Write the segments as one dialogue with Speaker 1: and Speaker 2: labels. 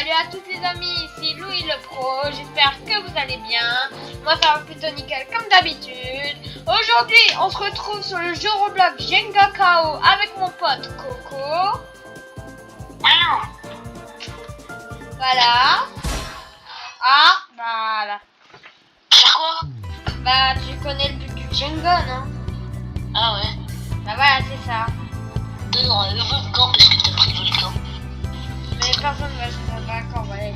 Speaker 1: Salut à tous les amis, ici Louis le Pro, j'espère que vous allez bien. Moi ça va plutôt nickel comme d'habitude. Aujourd'hui on se retrouve sur le jeu Roblox Jenga KO avec mon pote Coco. Voilà. Ah, voilà.
Speaker 2: Faire quoi?
Speaker 1: Bah tu connais le but du Jenga, non?
Speaker 2: Ah ouais.
Speaker 1: Bah voilà, c'est ça.
Speaker 2: Dans le volcan, parce que t'as pris le volcan.
Speaker 1: Mais personne va se d'accord, ouais.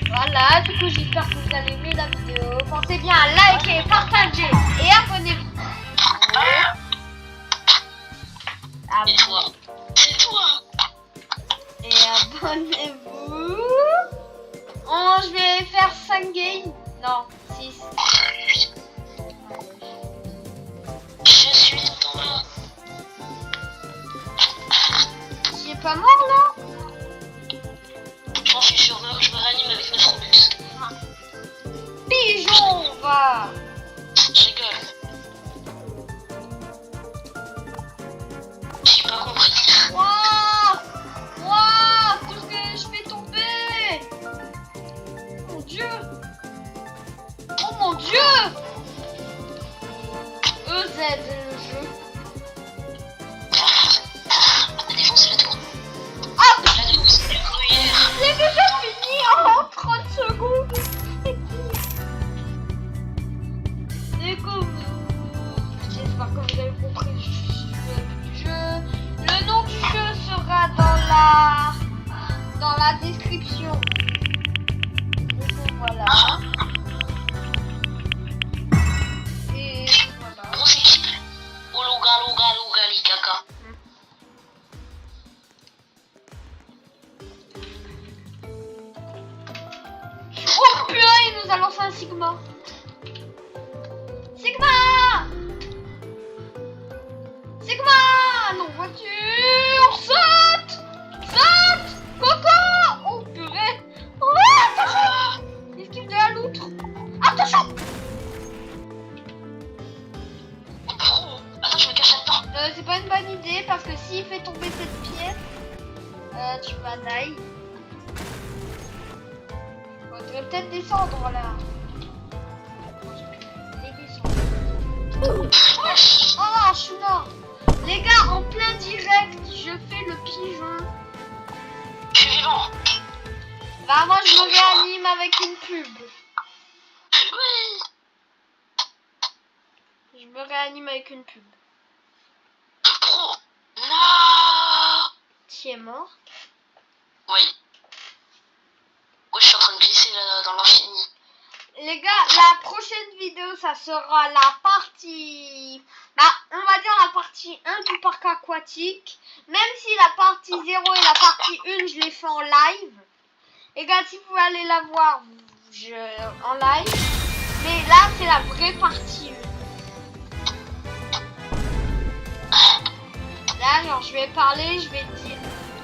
Speaker 1: Voilà, du coup j'espère que vous allez aimer la vidéo. Pensez bien à liker, partager et abonnez-vous.
Speaker 2: Et toi? C'est toi.
Speaker 1: Et abonnez-vous. Oh, je vais faire 5 games. Non, 6.
Speaker 2: Je suis tout en bas.
Speaker 1: J'ai pas mort là?
Speaker 2: J'en suis sûr, je me réanime avec mes Robux.
Speaker 1: Pigeon, va.
Speaker 2: Je rigole. J'ai pas compris.
Speaker 1: Wouah, tout ce que je fais tomber. Mon Dieu. Oh mon Dieu. EZ le jeu.
Speaker 2: Défoncer la tour.
Speaker 1: Ah,
Speaker 2: La tour, c'est le gruyère.
Speaker 1: j'ai déjà fini en 30 secondes. C'est comme... J'espère que vous avez compris le jeu. Le nom du jeu sera dans la description. Du coup, voilà. Et voilà.
Speaker 2: Grosse équipe. Ologa, les caca.
Speaker 1: Oh purée, il nous a lancé un Sigma. Sigma! Sigma! Non, voiture! Saute! Saute! Coco! Oh purée! Oh, attention! Esquive de la loutre! Attention!
Speaker 2: Oh, attends, je me cache là-dedans.
Speaker 1: C'est pas une bonne idée parce que s'il fait tomber cette pièce, tu vas die. Faudrait peut-être descendre là. Et descendre. Oh, je suis mort. Les gars, en plein direct, je fais le pigeon.
Speaker 2: Je suis vivant.
Speaker 1: Bah moi je me réanime avec une pub.
Speaker 2: Oui.
Speaker 1: Je me réanime avec une pub.
Speaker 2: Pro. Non.
Speaker 1: Tu es mort?
Speaker 2: Oui. Oui, je suis en train de glisser là, dans l'infini.
Speaker 1: Les gars, la prochaine vidéo, ça sera la partie... Bah, on va dire la partie 1 du parc aquatique. Même si la partie 0 et la partie 1, je les fais en live. Les gars, si vous voulez aller la voir en live. Mais là, c'est la vraie partie 1. Là, genre, je vais parler, je vais dire...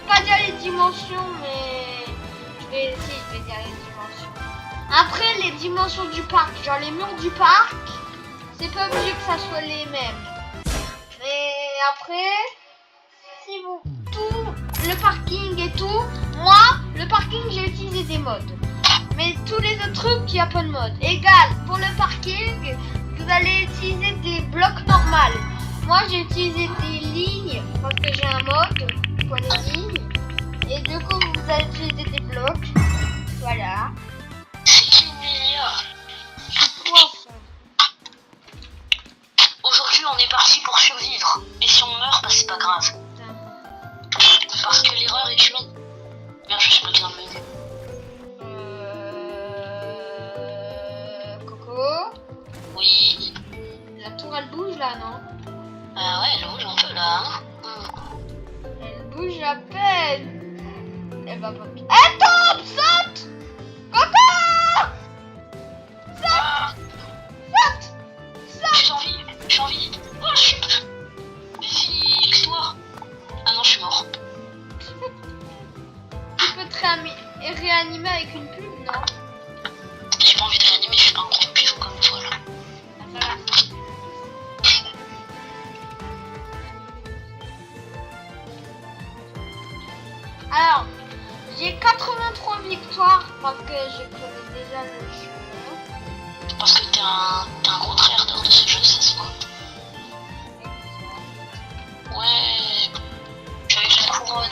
Speaker 1: Pas dire les dimensions, mais... je vais dire les dimensions. Après, les dimensions du parc, genre les murs du parc, c'est pas obligé que ça soit les mêmes. Mais après, si vous... Tout, le parking et tout, moi, le parking, j'ai utilisé des modes. Mais tous les autres trucs, il n'y a pas de mode. Égal, pour le parking, vous allez utiliser des blocs normales. Moi, j'ai utilisé des lignes, parce que j'ai un mode pour les lignes. Et du coup, vous allez utiliser des blocs. Voilà.
Speaker 2: C'est qui le meilleur?
Speaker 1: C'est quoi ça?
Speaker 2: Aujourd'hui, on est parti pour survivre. Et si on meurt, bah c'est pas grave. Parce que l'erreur est humaine. Merde, je suis pas bien venu.
Speaker 1: Coco?
Speaker 2: Oui.
Speaker 1: La tour, elle bouge là, non?
Speaker 2: Ah ouais, elle bouge un peu là.
Speaker 1: Elle bouge à peine. Elle va pas... Elle tombe! Saute! Coco! Saute! Saute! Saute!
Speaker 2: J'ai envie. Oh, chute. Fixe-toi. Ah non, je suis mort.
Speaker 1: Tu peux te réanimer avec une pub, non?
Speaker 2: J'ai pas envie de réanimer, je suis pas un gros pigeon comme toi là.
Speaker 1: Ah, voilà. Alors, j'ai 83 victoires parce que je connais déjà le jeu.
Speaker 2: Parce que t'es un gros tryharder de ce jeu, ça se voit. Ouais. Je suis avec la couronne.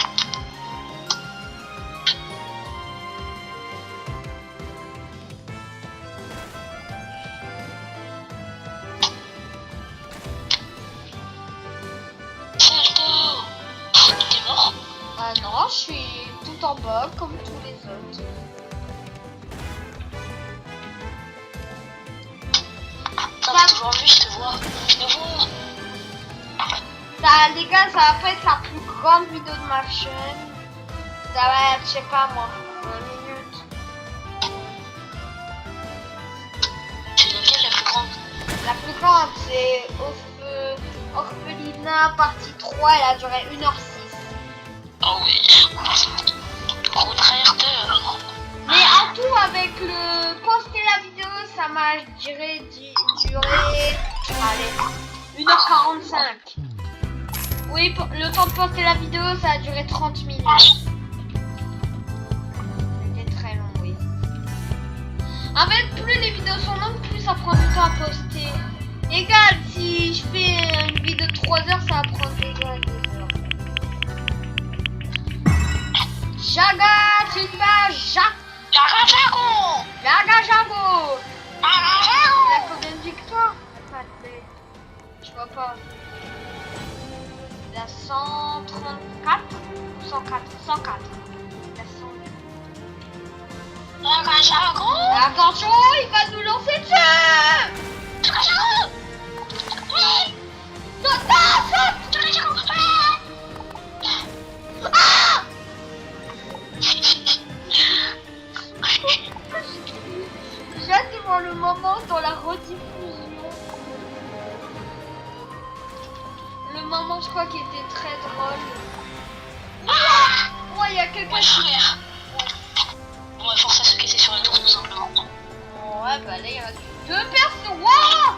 Speaker 2: T'es mort?
Speaker 1: Ah non, je suis tout en bas comme tous les autres.
Speaker 2: Ça va toujours lui, je te vois. Je te vois.
Speaker 1: Ça, les gars, ça va pas être la plus grande vidéo de ma chaîne. Ça va être, je sais pas moi, 1 minute.
Speaker 2: C'est laquelle la plus grande?
Speaker 1: La plus grande, c'est Orphelinat partie 3, elle a duré 1h06.
Speaker 2: Oh oui. Gros tryharder.
Speaker 1: Mais en tout, avec le poster la vidéo, ça m'a duré allez, 1h45. Oui, le temps de poster la vidéo, ça a duré 30 minutes. C'était très long, oui. En fait, plus les vidéos sont longues, plus ça prend du temps à poster. Égal, si je fais une vidéo de 3 heures, ça va prendre 2 heures et 2 heures. Jaga, Chimba,
Speaker 2: Jaga Jago.
Speaker 1: Jaga Jago.
Speaker 2: Jaga
Speaker 1: Il
Speaker 2: Jago.
Speaker 1: a combien de victoires? Je vois pas. Il a 134 ou 104? 104. Il a 100.
Speaker 2: Jaga Jago.
Speaker 1: Attention, il va nous lancer dessus.
Speaker 2: Jaga Jago. Oui.
Speaker 1: Saute, saute.
Speaker 2: Jaga Jago.
Speaker 1: Ah! J'ai hâte de voir le moment dans la rediffusion. Le moment, je crois, qui était très drôle. Oh, il y a quelqu'un
Speaker 2: Ouais, frère. On va forcer à se casser sur la tour, tout simplement.
Speaker 1: Ouais, bah là, il reste 2 personnes. Wow!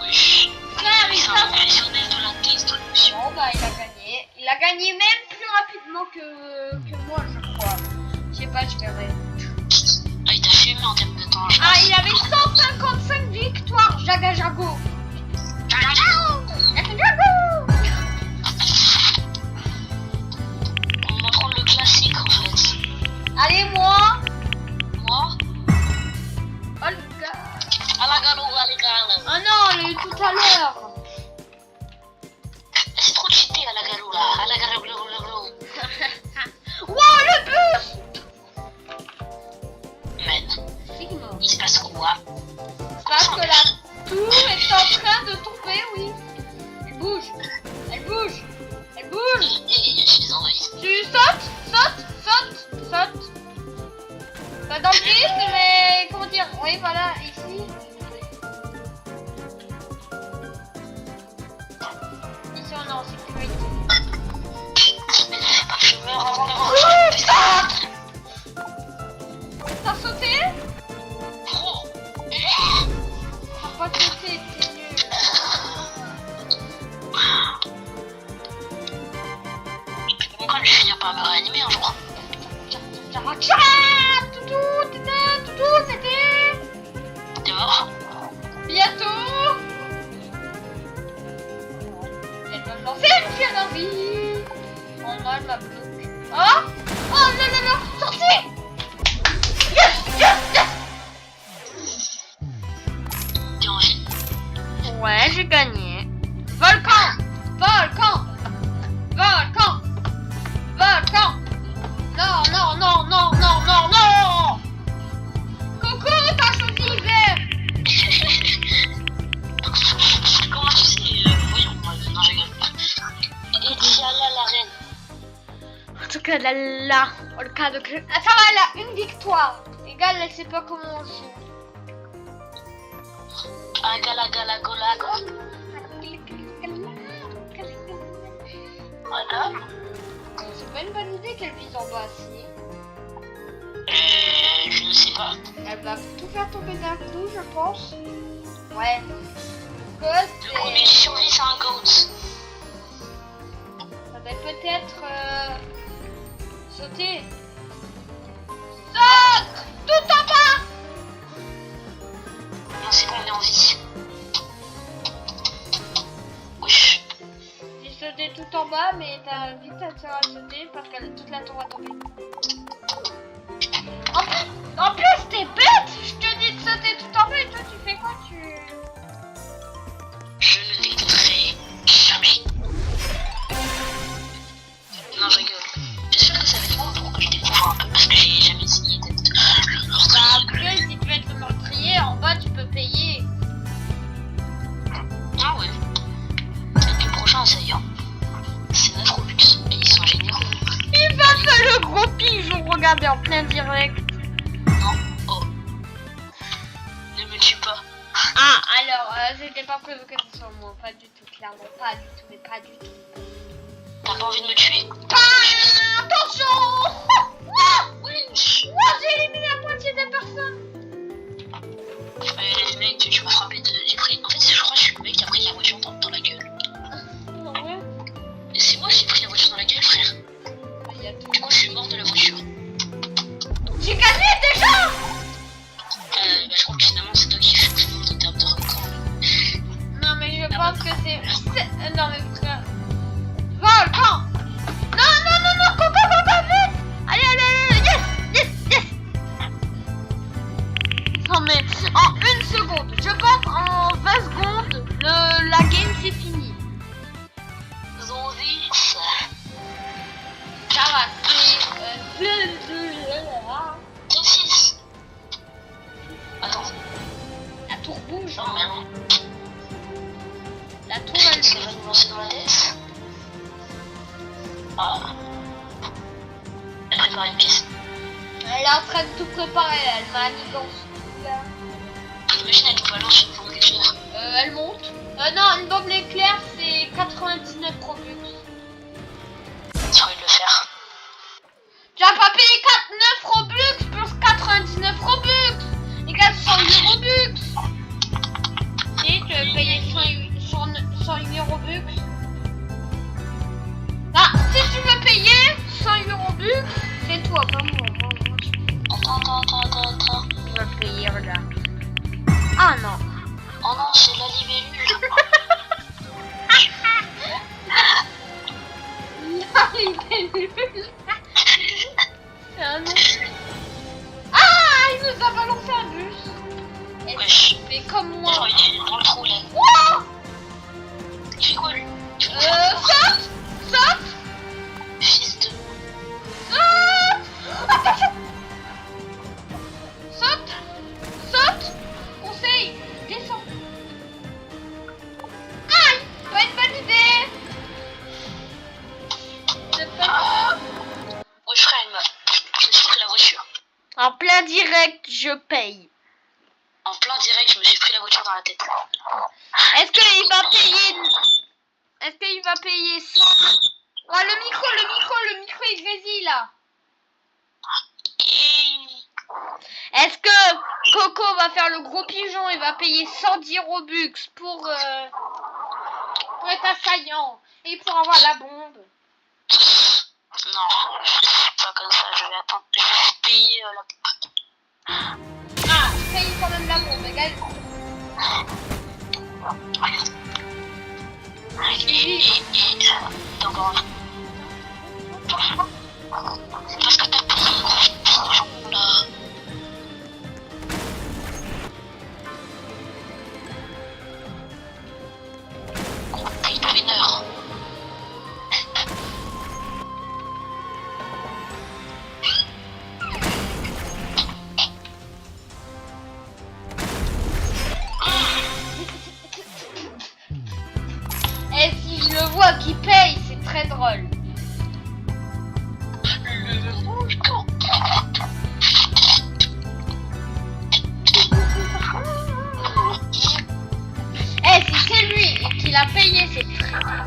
Speaker 2: Oui.
Speaker 1: Frère, il
Speaker 2: C'est un professionnel de la destruction.
Speaker 1: Bon, bah, il a gagné. Il a gagné même plus rapidement que moi, je crois. Je sais pas, je verrai.
Speaker 2: Ah, il t'a fumé en termes de temps.
Speaker 1: Ah, il avait 155 victoires, Jaga Jago.
Speaker 2: Jaga Jago.
Speaker 1: Jaga Jago.
Speaker 2: On va prendre le classique en fait.
Speaker 1: Allez, moi.
Speaker 2: Moi,
Speaker 1: Oh, le gars.
Speaker 2: à la galop, à la galop.
Speaker 1: Oh non, on l'a eu tout à l'heure.
Speaker 2: C'est trop cheaté à la galop là. À la galop, galop, galop.
Speaker 1: Wow, le bus.
Speaker 2: Men,
Speaker 1: Sigma.
Speaker 2: il se passe quoi?
Speaker 1: Parce que la tour est en train de tomber, oui. Elle bouge. Elle bouge. Elle bouge.
Speaker 2: Et je suis envahi.
Speaker 1: Tu sautes, saute, saute, saute. Pas dans le vide, mais comment dire? Oui, voilà, ici. Ici, on est en sécurité.
Speaker 2: Je meurs avant d'avoir
Speaker 1: Saute! T'as sauté?
Speaker 2: trop.
Speaker 1: T'as pas sauté, t'es nul.
Speaker 2: Bon, quand je vais finir par me réanimer un jour.
Speaker 1: Toutou, c'était
Speaker 2: T'es mort?
Speaker 1: bientôt. Elle va me lancer une pierre en vie. Oh non, elle m'a bloqué. Oh, oh non, non, non, sortez. Yes, yes, yes.
Speaker 2: T'es en vie?
Speaker 1: Ouais, j'ai gagné. Volcan, volcan, volcan, volcan. Non, non, non, non, non, non, non. Coucou, t'as choisi vert.
Speaker 2: Comment tu sais? Voyons, non, je rigole. Et Diala la reine.
Speaker 1: En tout cas, là, en le cas de... Ah, ça va, elle a une victoire. Égal, elle sait pas comment on joue.
Speaker 2: Agala gala gola go. Voilà.
Speaker 1: C'est pas une bonne idée qu'elle vise en bas, si.
Speaker 2: Je ne sais pas.
Speaker 1: Elle va tout faire tomber d'un coup, je pense. Ouais.
Speaker 2: Le premier qui survit, c'est un goat.
Speaker 1: Ça va peut-être Sauter. Saute. Tout en bas.
Speaker 2: Non, c'est bon, on est en vie. Wesh.
Speaker 1: J'ai sauté tout en bas, mais t'as vite intérêt à sauter parce que toute la tour va tomber. En plus, t'es bête. Je te dis de sauter tout en bas et toi tu fais quoi?
Speaker 2: Je ne t'écouterai jamais. Non, je rigole. J'espère que ça va être bon pour que je découvre un peu parce que j'ai jamais essayé d'être le meurtrier.
Speaker 1: Après, si tu veux être le meurtrier, en bas tu peux payer.
Speaker 2: Ah ouais. Peut-être que le prochain essayant. C'est 9 Robux et ils sont généreux.
Speaker 1: Il va faire le gros pigeon, regardez en plein direct.
Speaker 2: Non, oh. Ne me tue pas.
Speaker 1: Ah, alors, c'était pas prévu que ce soit moi, pas du tout, clairement, pas du tout, mais pas du tout.
Speaker 2: T'as pas envie de me tuer?
Speaker 1: Ah, attention.
Speaker 2: Oui.
Speaker 1: J'ai éliminé la moitié des personnes.
Speaker 2: Les mecs, tu m'as frappé de... J'ai pris... En fait, je crois que je suis le mec qui a pris la voiture dans la gueule.
Speaker 1: Ah ouais.
Speaker 2: Et c'est moi qui ai pris la voiture dans la gueule, frère.
Speaker 1: Il y a tout.
Speaker 2: Du coup, je suis mort de la voiture.
Speaker 1: J'ai gagné déjà.
Speaker 2: Bah, je crois que finalement, c'est toi qui fais le terme de record.
Speaker 1: Non, mais je pense que c'est... Non, mais frère... Vol, quand? Non, Coco, vite. Allez, yes. Non, mais en une seconde, je pense en 20 secondes, la game c'est fini.
Speaker 2: Zombie.
Speaker 1: Ça va, c'est...
Speaker 2: Top 6. Attends.
Speaker 1: La tour bouge.
Speaker 2: Non, mais non.
Speaker 1: La tour,
Speaker 2: Est-ce qu'elle va nous lancer dans la tête? Ah. Elle prépare une pièce.
Speaker 1: elle est en train de tout préparer, elle m'a mis dans ce là.
Speaker 2: Imagine, elle nous balance une bombe éclair.
Speaker 1: Elle monte. Non, une bombe éclair, c'est 99 Robux.
Speaker 2: J'ai envie de le faire.
Speaker 1: Tu vas pas payer 9 Robux plus 99 Robux. Égale 108 Robux. Si, tu vas payer 108 Robux. Ah, si tu veux payer 108 Robux, c'est toi, pas moi.
Speaker 2: Attends.
Speaker 1: Tu vas payer, regarde. Ah non.
Speaker 2: Oh non, c'est la libellule.
Speaker 1: Ah, il nous a balancé un bus. Et
Speaker 2: Wesh.
Speaker 1: fait comme
Speaker 2: J'ai
Speaker 1: moi.
Speaker 2: envie d'aller dans le trou là.
Speaker 1: Wow.
Speaker 2: Il fait quoi lui?
Speaker 1: Saute.
Speaker 2: Fils de...
Speaker 1: Saute. Conseil. Descends. Aïe. Pas une bonne idée. C'est pas...
Speaker 2: Oui frère, je me suis pris la voiture.
Speaker 1: En plein direct, je paye.
Speaker 2: En plein direct, je me suis pris la voiture dans la tête.
Speaker 1: Est-ce qu'il va payer 100? Oh, le micro, il grésille là. Est-ce que Coco va faire le gros pigeon et va payer 110 Robux pour être assaillant et pour avoir la bombe?
Speaker 2: Non, pas comme ça, je vais attendre. Je vais payer la...
Speaker 1: Ah, paye quand même la bombe, égal.
Speaker 2: T'es encore là. C'est parce que t'as pris le gros pigeon là. Gros winner.
Speaker 1: Et si je le vois qui paye, c'est très drôle. Eh, si c'est lui qui l'a payé, c'est très drôle.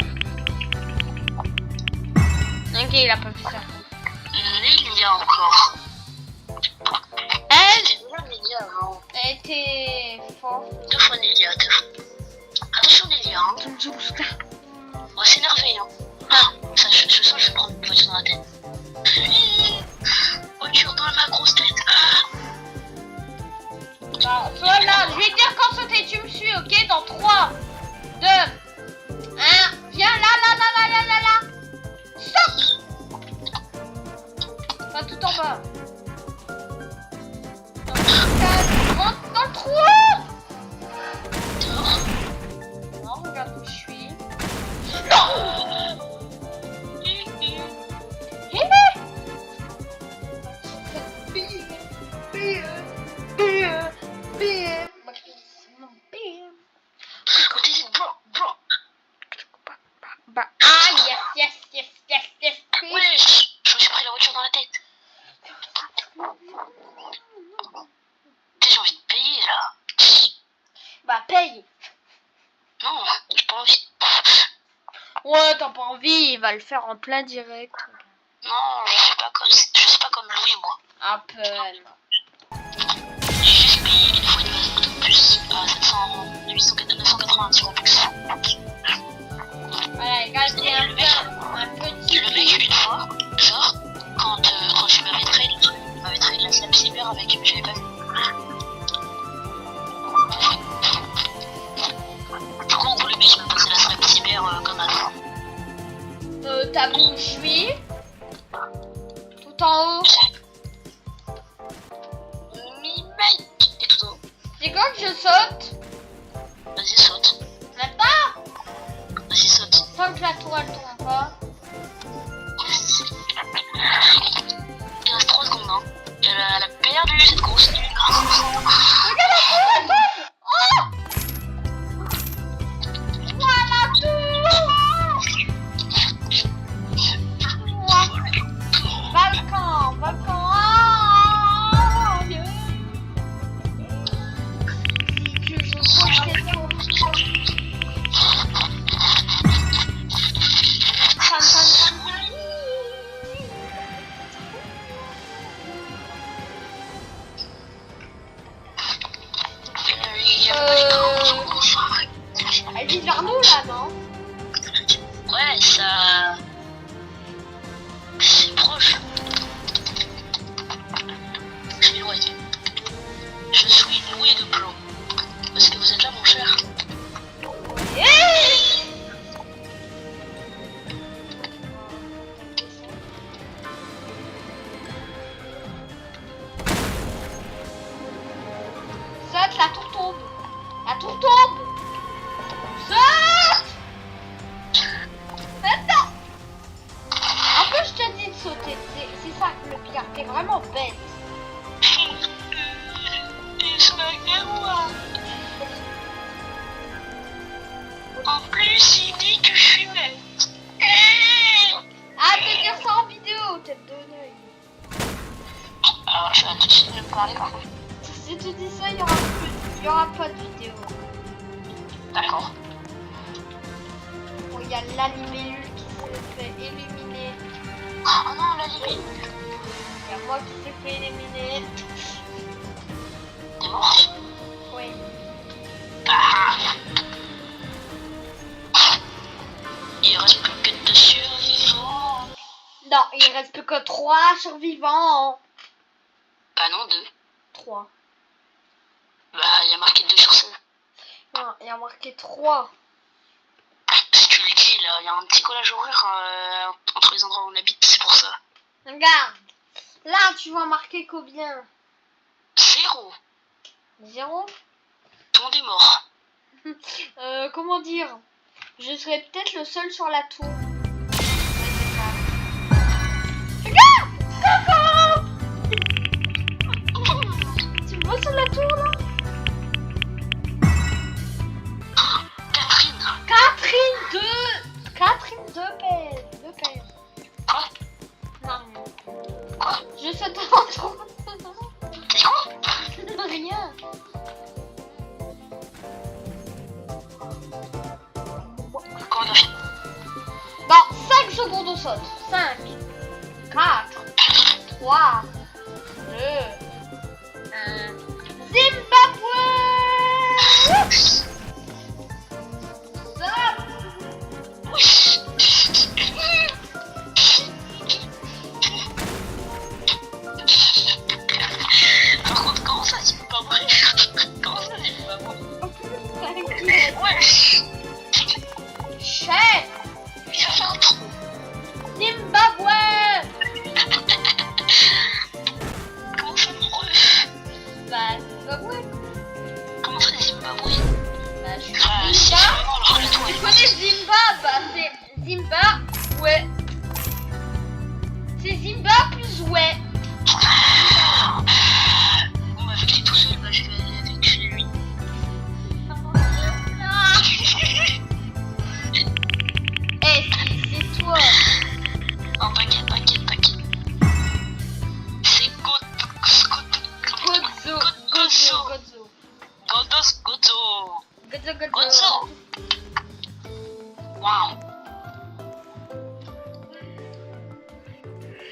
Speaker 1: Ok, il a pas fait ça.
Speaker 2: Lilia encore.
Speaker 1: Elle
Speaker 2: C'était déjà Lilia avant.
Speaker 1: était fort.
Speaker 2: 2 fois Lilia, 2 fois. Attention Lilia, hein. On va s'énerver, hein. Ah, ça, je sens que je vais prendre une voiture dans la tête.
Speaker 1: là-bas. Rentre dans le trou. Non, regarde où je suis. Non. Ah yes, yes, yes, yes, yes.
Speaker 2: Ouais, je me suis pris la voiture dans la tête. J'ai envie de payer là.
Speaker 1: Bah paye.
Speaker 2: Non, j'ai pas envie.
Speaker 1: Ouais, t'as pas envie, il va le faire en plein direct.
Speaker 2: Non, je sais pas comme Louis moi.
Speaker 1: À peine.
Speaker 2: J'ai juste payé une fois une base de plus à 990 euros plus.
Speaker 1: Ouais, regarde, j'ai un petit.
Speaker 2: Le mec, une fois, genre, quand je m'avais trade, il m'avait trade la Slap Cyber avec, j'avais pas vu. Du coup, en gros, le mec, il m'a posé la Slap Cyber comme avant.
Speaker 1: T'as vu où je suis? Tout en haut.
Speaker 2: Mec, et tout en haut.
Speaker 1: C'est quand que je saute?
Speaker 2: Vas-y, saute.
Speaker 1: Maintenant?
Speaker 2: Vas-y, saute.
Speaker 1: Tant que la tour elle tourne pas.
Speaker 2: Il reste 3 secondes, hein. Elle a perdu cette grosse nulle.
Speaker 1: Regarde la tour elle tombe. Oh! Voilà tout. Balkan, Balkan. Oh, yeah. Que je saute cette tour. Elle vit vers nous là, non?
Speaker 2: Ouais, ça... C'est proche. Je suis loin. Je suis doué de plomb. Parce que vous êtes là, mon cher.
Speaker 1: Saute, la tour tombe. La tour tombe. Saute. Attends. En plus, je te dis de sauter. C'est ça le pire. T'es vraiment bête.
Speaker 2: En plus, il dit que je suis bête.
Speaker 1: Ah, de dire ça en vidéo, tête de l'œil.
Speaker 2: Alors, je vais tout de suite me parler par contre.
Speaker 1: Si tu dis ça, il y aura pas de vidéo.
Speaker 2: D'accord.
Speaker 1: Bon, il y a l'animélule qui s'est fait éliminer.
Speaker 2: Oh non, la limite.
Speaker 1: Il y a moi qui s'est fait éliminer.
Speaker 2: T'es mort?
Speaker 1: Oui.
Speaker 2: Ah. Il reste plus que 2 survivants.
Speaker 1: Non, il reste plus que 3 survivants.
Speaker 2: Bah non, 2.
Speaker 1: 3.
Speaker 2: Bah, il y a marqué 2 sur 5.
Speaker 1: Non, il y a marqué 3.
Speaker 2: Si tu le dis, là, il y a un petit collage horaire entre les endroits où on habite, c'est pour ça.
Speaker 1: Regarde. Là, tu vois marqué combien?
Speaker 2: 0.
Speaker 1: 0.
Speaker 2: Tout le monde est mort.
Speaker 1: Comment dire? Je serais peut-être le seul sur la tour. Regarde! Coco! Tu me vois sur la tour là?
Speaker 2: Catherine.
Speaker 1: Catherine 2 pèse. 2 pèse.
Speaker 2: Quoi?
Speaker 1: Non.
Speaker 2: Quoi?
Speaker 1: Je saute en trop.
Speaker 2: C'est quoi?
Speaker 1: Rien.
Speaker 2: Comment on a fait?
Speaker 1: Bon, 5 secondes on saute. 5, 4, 3, 2, 1. Zimbabwe! Saute!
Speaker 2: Par contre, comment ça, tu peux pas mourir? Comment ça, tu peux pas mourir?
Speaker 1: T'inquiète.
Speaker 2: Wesh!
Speaker 1: Chef!
Speaker 2: Il a fait un trou.
Speaker 1: Zimbabwe!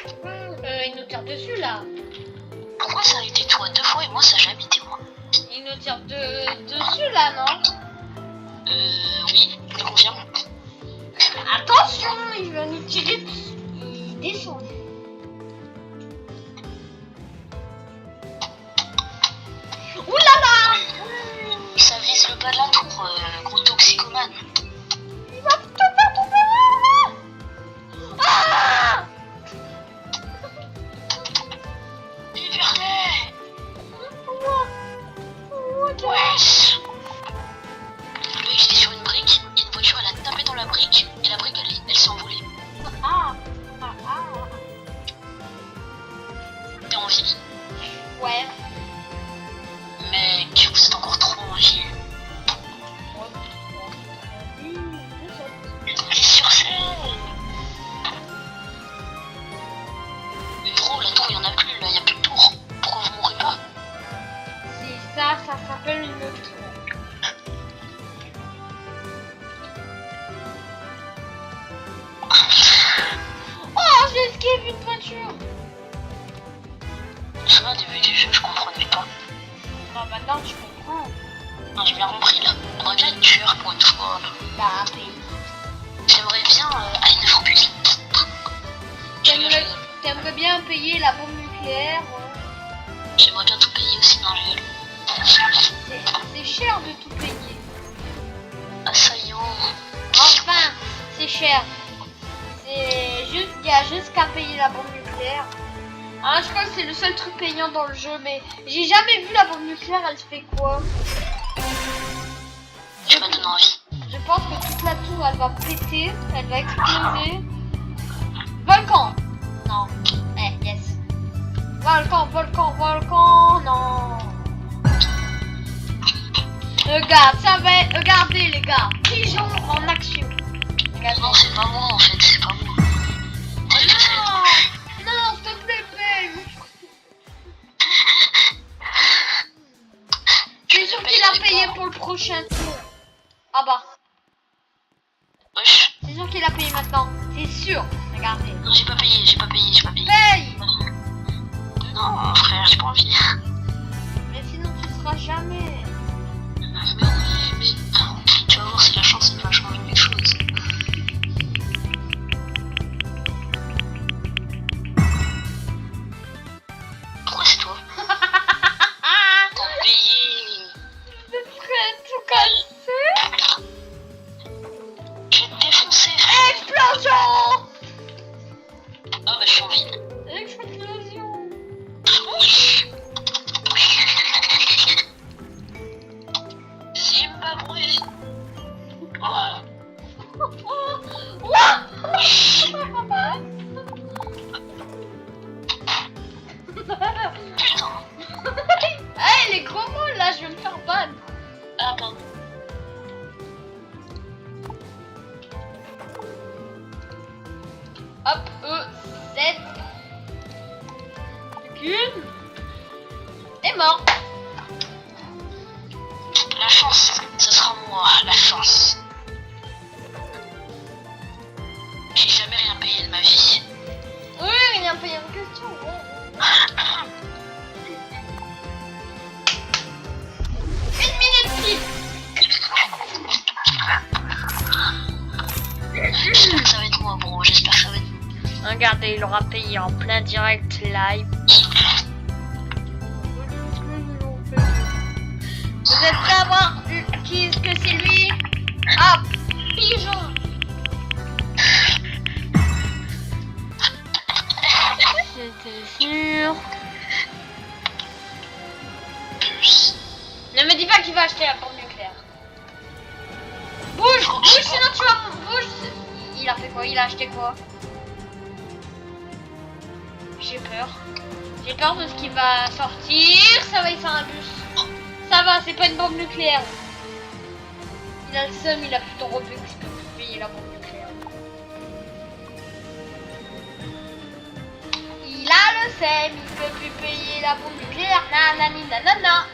Speaker 1: Il nous tire dessus là.
Speaker 2: Pourquoi ça a été toi 2 fois et moi ça a jamais été moi?
Speaker 1: Il nous tire dessus là, non?
Speaker 2: Oui, je confirme.
Speaker 1: Attention, il va nous tirer dessus. Il descend. Ouh là là!
Speaker 2: Ça vise le bas de la tour, gros toxicomane.
Speaker 1: Il va te faire tomber là! Ah!
Speaker 2: Libère-les!
Speaker 1: Ouais.
Speaker 2: Wesh! Le mec j'étais sur une brique, et une voiture elle a tapé dans la brique, et la brique elle s'est envolée. T'es en vie?
Speaker 1: Ouais.
Speaker 2: Mec, vous êtes encore trop en vie. T'es sur scène! Mais bro, la tour y'en a plus, là, y'a plus de tour. Pourquoi vous mourrez pas?
Speaker 1: C'est ça s'appelle une tour. Oh, j'ai esquivé une voiture.
Speaker 2: Je me souviens, au début du jeu, je comprenais pas.
Speaker 1: Non, maintenant tu comprends.
Speaker 2: Non, j'ai bien compris là. J'aimerais bien être tueur pour une fois.
Speaker 1: Bah, paye.
Speaker 2: J'aimerais bien. Allez, ne faut plus.
Speaker 1: T'aimerais bien payer la bombe nucléaire?
Speaker 2: J'aimerais bien tout payer aussi dans le jeu.
Speaker 1: C'est cher de tout payer.
Speaker 2: Assaillant.
Speaker 1: Enfin, c'est cher. C'est juste qu'il y a juste qu'à payer la bombe nucléaire. Ah, je crois que c'est le seul truc payant dans le jeu, mais j'ai jamais vu la bombe nucléaire, elle se fait quoi?
Speaker 2: Tu m'as donné envie.
Speaker 1: Je pense que toute la tour, elle va péter, elle va exploser. Volcan! Non. Yes. Volcan, non. Regarde, ça va être... Regardez les gars, pigeon en action. Regardez.
Speaker 2: Non, c'est pas moi en fait, c'est pas moi.
Speaker 1: Non, s'il te plaît, paye. C'est sûr qu'il a payé pour le prochain tour. Ah bah.
Speaker 2: Wesh.
Speaker 1: C'est sûr qu'il a payé maintenant. C'est sûr. Regardez.
Speaker 2: Non, j'ai pas payé.
Speaker 1: Paye.
Speaker 2: Non, frère, j'ai pas envie.
Speaker 1: Mais sinon tu seras jamais.
Speaker 2: Mais oui, mais tu vas voir si la chance elle va changer les choses. Pourquoi c'est toi? T'as payé.
Speaker 1: Je serais tout cassé.
Speaker 2: Je vais te défoncer.
Speaker 1: Explosion.
Speaker 2: Ah bah je suis en vide.
Speaker 1: Explosion.
Speaker 2: Zimbabwe. Putain.
Speaker 1: Hey, les gros mots là, je vais me faire ban.
Speaker 2: Ah pardon.
Speaker 1: Hop, E7. Une. Et mort.
Speaker 2: La chance, ce sera moi, la chance. J'ai jamais rien payé de ma vie.
Speaker 1: Oui, rien payé en question. Ouais. Une minute pile.
Speaker 2: J'espère que ça va être moi, bro. J'espère que ça va être moi.
Speaker 1: Regardez, il aura payé en plein direct live. Vous êtes prêts à voir qui est-ce que c'est lui? Ah, pigeon. C'était sûr. Ne me dis pas qu'il va acheter la bombe nucléaire. Bouge, bouge, sinon tu vas... Bouge. Il a fait quoi? Il a acheté quoi? J'ai peur. J'ai peur de ce qui va sortir. Ça va, il fait un bus. Ça va, c'est pas une bombe nucléaire. Il a le seum, il a plus ton Robux que pour payer la bombe nucléaire. Il a le seum, il peut plus payer la bombe nucléaire. Nanani nanana.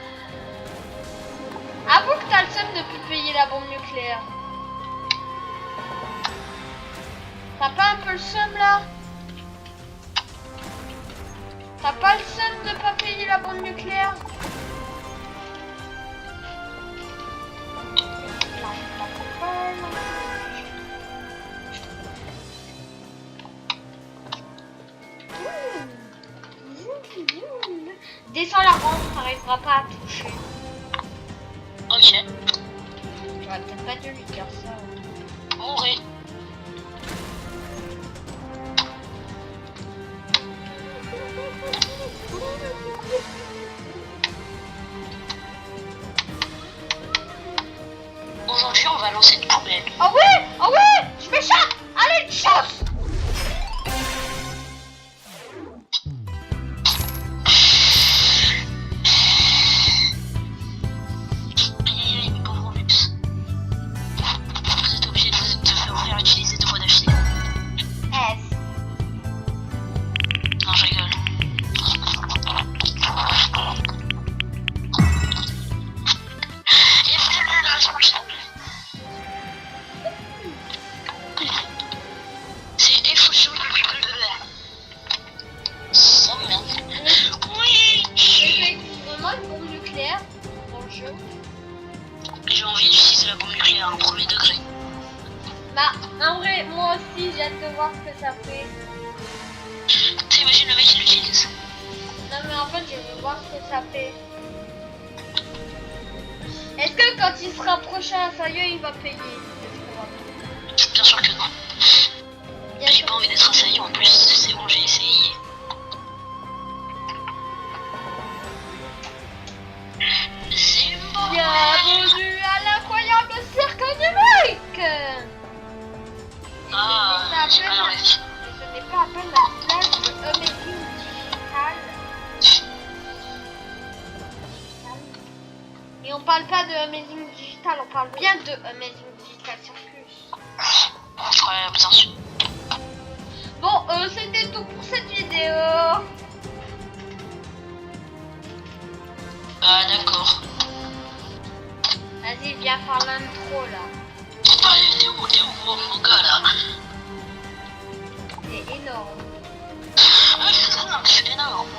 Speaker 1: Avoue que t'as le seum de plus payer la bombe nucléaire. T'as pas un peu le seum là? Descends la rampe, t'arriveras pas à toucher.
Speaker 2: Ok.
Speaker 1: J'aurais peut-être pas dû lui dire ça.
Speaker 2: Mourrez. Aujourd'hui, on va lancer une poubelle.
Speaker 1: Oh ouais! Oh ouais! Je m'échappe! Allez, une chasse!
Speaker 2: Aïe, mes pauvres Lux. Vous êtes obligé de faire ouvrir utiliser deux fois d'affilée.
Speaker 1: S.
Speaker 2: Non, je rigole. C'est effusion. Ça merde. Oui.
Speaker 1: C'est vraiment une bombe nucléaire dans le jeu.
Speaker 2: J'ai envie d'utiliser la bombe nucléaire en premier degré.
Speaker 1: Bah, en vrai, moi aussi, j'ai hâte de voir ce que ça fait.
Speaker 2: T'imagines le mec qui l'utilise.
Speaker 1: Non, mais en fait, je veux voir ce que ça fait. Est-ce que quand il sera prochain à Sayo, il va payer?
Speaker 2: Bien sûr que non.
Speaker 1: Bien
Speaker 2: J'ai
Speaker 1: sûr.
Speaker 2: pas envie d'être assailli en plus, c'est bon, j'ai essayé. C'est bon.
Speaker 1: Bienvenue à l'incroyable cirque numérique.
Speaker 2: Ah, j'ai pas l'envie.
Speaker 1: Ce n'est pas à peine la place de Amazing Digital. Et on parle pas de Amazing Digital, on parle bien de Amazing Digital Circus.
Speaker 2: Ouais, bien sûr.
Speaker 1: Bon, c'était tout pour cette vidéo.
Speaker 2: Ah, d'accord.
Speaker 1: Vas-y, viens faire l'intro là.
Speaker 2: Ah, t'es où, mon gars là?
Speaker 1: C'est énorme.
Speaker 2: Ah, c'est énorme.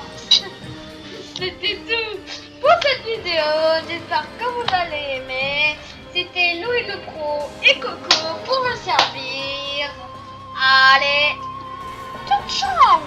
Speaker 1: C'était tout pour cette vidéo. J'espère que vous allez aimer. C'était Louis le Pro et Coco pour me servir. Allez, ciao ciao.